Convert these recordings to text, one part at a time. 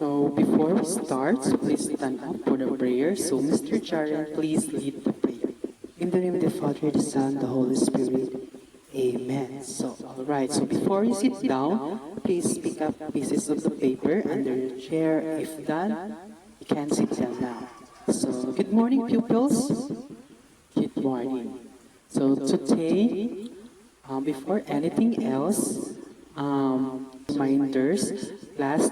So before we start, please stand up for the prayer. So Mr. Jaren, please lead the prayer. In the name of the Father, the Son, the Holy Spirit. Amen. So, alright. So before you sit down, please pick up pieces of the paper under your chair. If done, you can sit down now. So, good morning, pupils. Good morning. So today, before anything else, reminders, class,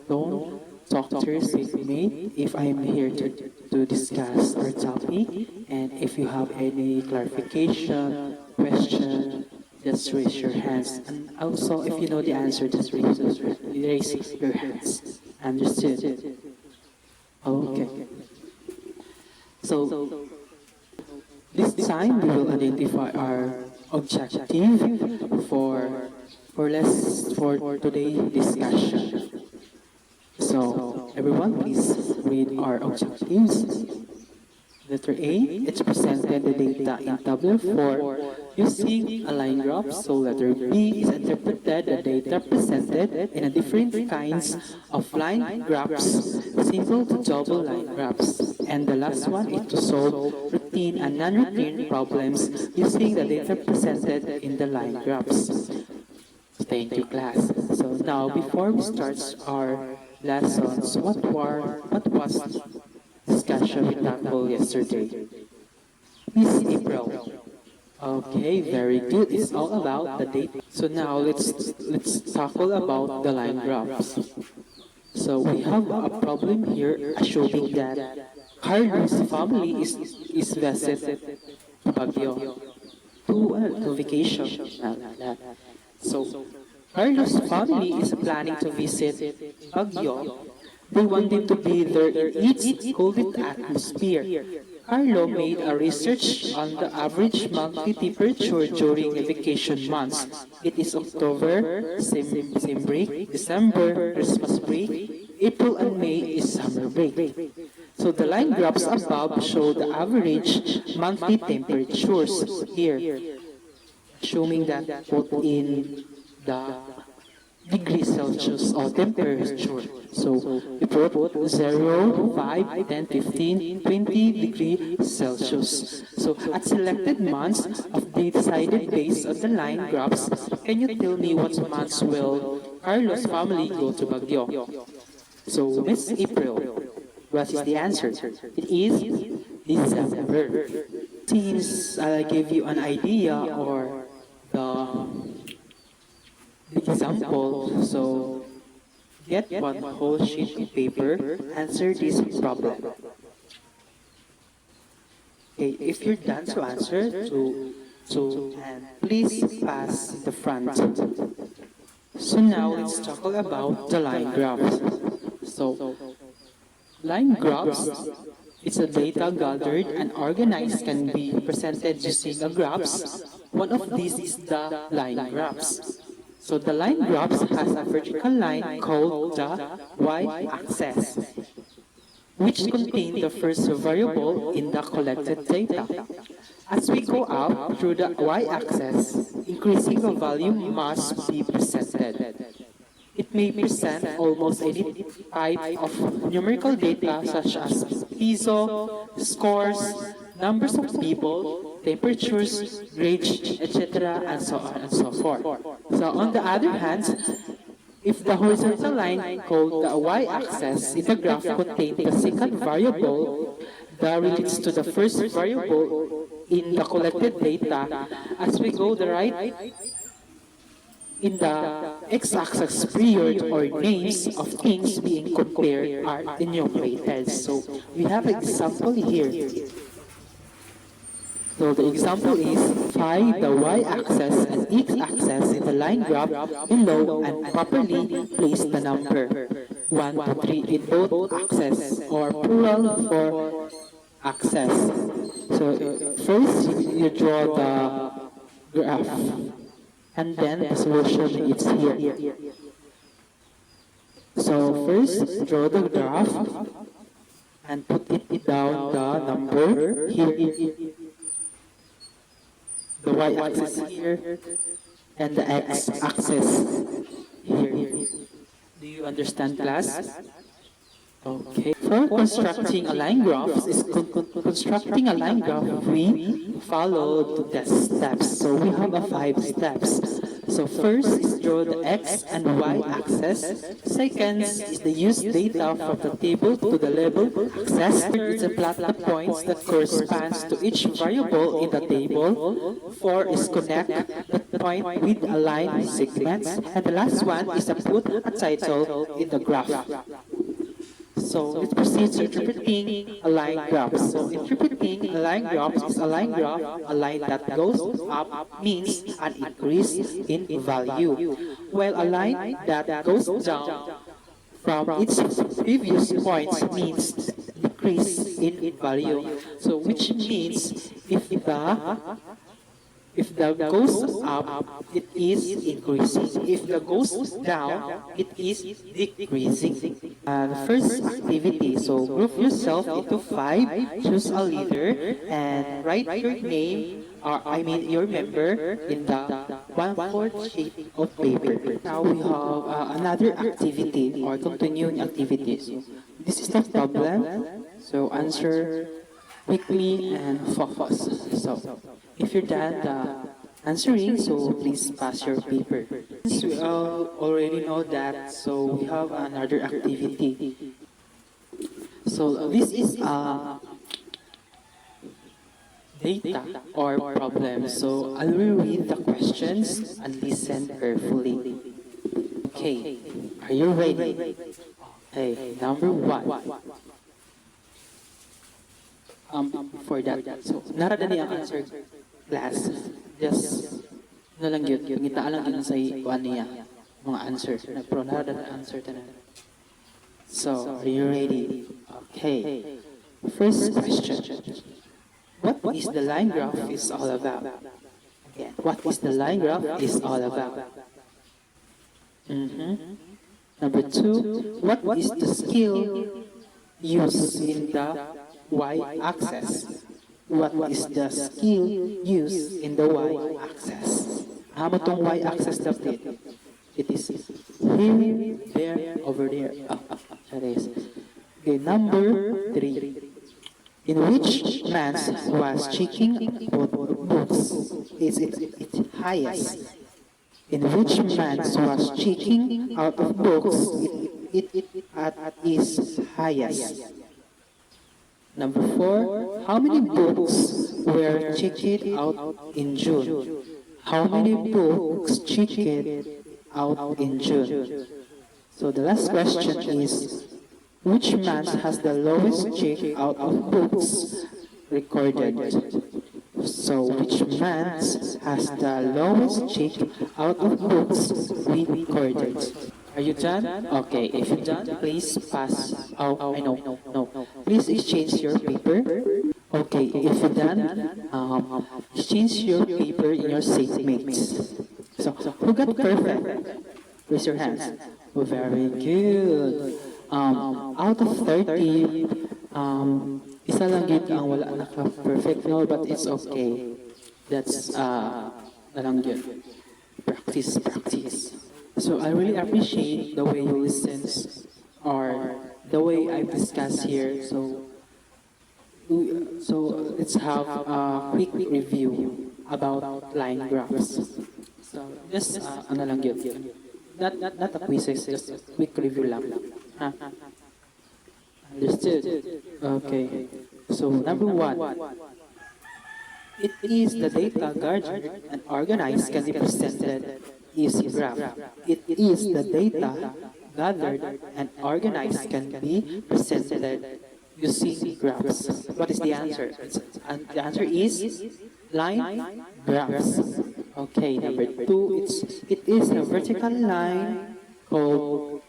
don't talk to your seatmate if I am here to discuss our topic. And if you have any clarification, question, just raise your hands. And also, if you know the answer, just raise your hands. Understood? Okay. So, this time we will identify our objective for for today's discussion. So everyone please read our objectives. Letter A, it's presented the data in Tableau 4 using a line graph. So letter B is interpreted the data presented in a different kinds of line graphs, single to double line graphs. And the last one is to solve routine and non-routine problems using the data presented in the line graphs. Thank you, class. So now, before we start our lessons, what was discussion we tackled yesterday? Miss April. Okay, very good. It's all about the data. So now let's tackle about the line graphs. So we have a problem here, assuming that Carlos' family is visited to Baguio to vacation. So Carlos' family is planning to visit Baguio. They wanted to be there in its cold atmosphere. Carlo made a research on the average monthly temperature during the vacation months. It is October, same break, December, Christmas break, April and May is summer break. So the line graphs above show the average monthly temperatures here, assuming that put in the degrees Celsius or temperature. So we put 0, 5, 10, 15, 20 degrees Celsius. So at selected months of the decided based on the line graphs, can you tell me what months will Carlos' family go to Baguio? So Miss April, what is the answer? It is December. Since I give you an idea or the example, so get one whole sheet of paper, answer this problem. Okay, if you're done to answer, and please pass the front. So now let's talk about the line graphs. So line graphs, it's a data gathered and organized can be presented using a graphs. One of these is the line graphs. So the line graphs has a vertical line called the y-axis, which contains the first variable in the collected data. As we go up through the y-axis, increasing the volume must be presented. It may present almost any type of numerical data such as piso, scores, numbers of people, temperatures, grades, etc., and so on and so forth. So on the other hand, if the horizontal line called the y-axis in the graph contains the second variable that relates to the first variable in the collected data, as we go the right in the x-axis period or names of things being compared are enumerated. So we have an example here. So the example is find the y-axis and x-axis in the line graph below and properly place the number 1 to 3 in both axes or plural for axis. So first you draw the graph and then the solution is here. So first draw the graph and put it down the number here. The y-axis here and the x-axis here. Do you understand, class? Okay. For constructing a line graph, constructing a line graph, we follow the steps. So we have 5 steps. So first is draw the x and y axis. Second is the use data from the table to the level axis. Third is the plot the points that corresponds to each variable in the table. 4 is connect the point with a line segments. And the last one is to put a title in the graph. So let's proceed to interpreting a line graph. So interpreting a line graph is a line graph, a line that goes up means an increase in value, while a line that goes down from its previous points means decrease in value. So which means if the goes up, it is increasing. If the goes down, it is decreasing. The first activity, so group yourself into 5, choose a leader, and write your name, or I mean your member, in the 1/4 sheet of paper. Now we have another activity, or continuing activities. This is the problem, so answer quickly and focus. So if you're done answering, so please pass your paper. Since we all already know that, so we have another activity. So this is data or problem. So I will read the questions and listen carefully. Okay, are you ready? Okay, number 1. For that, so narada niya ang answer, class. Just na lang yun, pangitaan lang yun sa iwan niya mga answer. Pero narada na answer na. So, are you ready? Okay. First question. What is the line graph is all about? Again, what is the line graph is all about? Number 2, what is the skill used in the y-axis? What is the skill used in the y-axis? Ano tong y-axis dapat? It is here, there, over there. Okay, number 3. In which month was checking both books? Is it highest? In which month was checking out of books? It is highest. Number 4, how many books were checked out in June? How many books checked out in June? So the last question is, which month has the lowest check out of books recorded? So which month has the lowest check out of books recorded? Are you done? Okay, if you're done, please pass. Oh, I know. No. Please exchange your paper. Okay, if you're done, exchange your paper in your seatmates. So, who got perfect? Raise your hands. Oh, very good. Out of 30, isa lang yun ang wala naka-perfect. No, but it's okay. That's, na lang yun. Practice. So I really appreciate the way you listen or the way I discuss here. So let's have a quick review about line graphs. So just ano lang yun. Not a quizzes, just a quick review lang. Understood? Okay. So number 1. It is the data gathered and organized can be presented using graph. It is the data gathered and organized can be presented using graphs. What is the answer? The answer is line graphs. Okay, number 2, it is a vertical line called,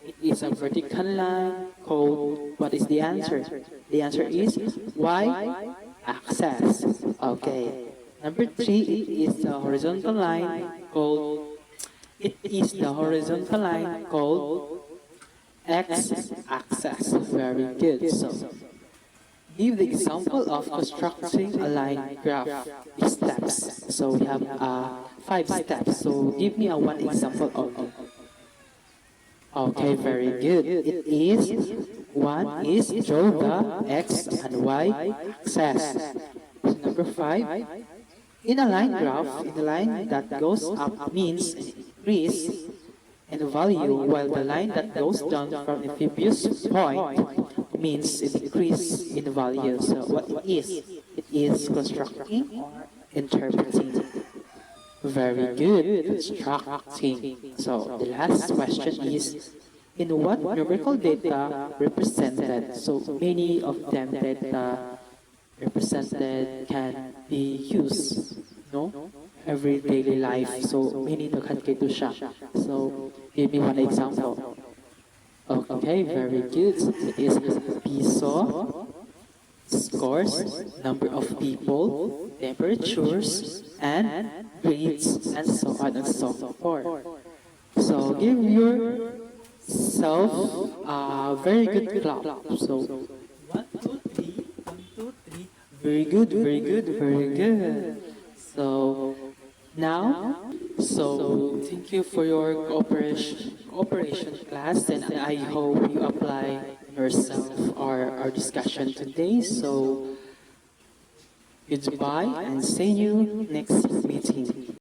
what is the answer? The answer is y-axis. Okay. Number 3, it is a horizontal line called, x-axis. Very good. So, give the example of constructing a line graph steps. So we have 5 steps. So give me one example of it. Okay, very good. It is one is draw the x and y axis. So number five, in a line graph, in a line that goes up means an increase in value, while the line that goes down from a previous point means a decrease in value. So what it is? It is constructing or interpreting. Very good, constructing. So the last question is, in what numerical data represented? So many of them data represented can be used, no? Every daily life. So many to calculate siya. So give me one example. Okay, very good. It is piso, scores, number of people, temperatures, and grades, and so on and so forth. So give yourself a very good clap. So 1, 2, 3, 1, 2, 3. Very good, very good, very good. So now, so thank you for your cooperation class, and I hope you apply yourself our discussion today. So goodbye and see you next meeting.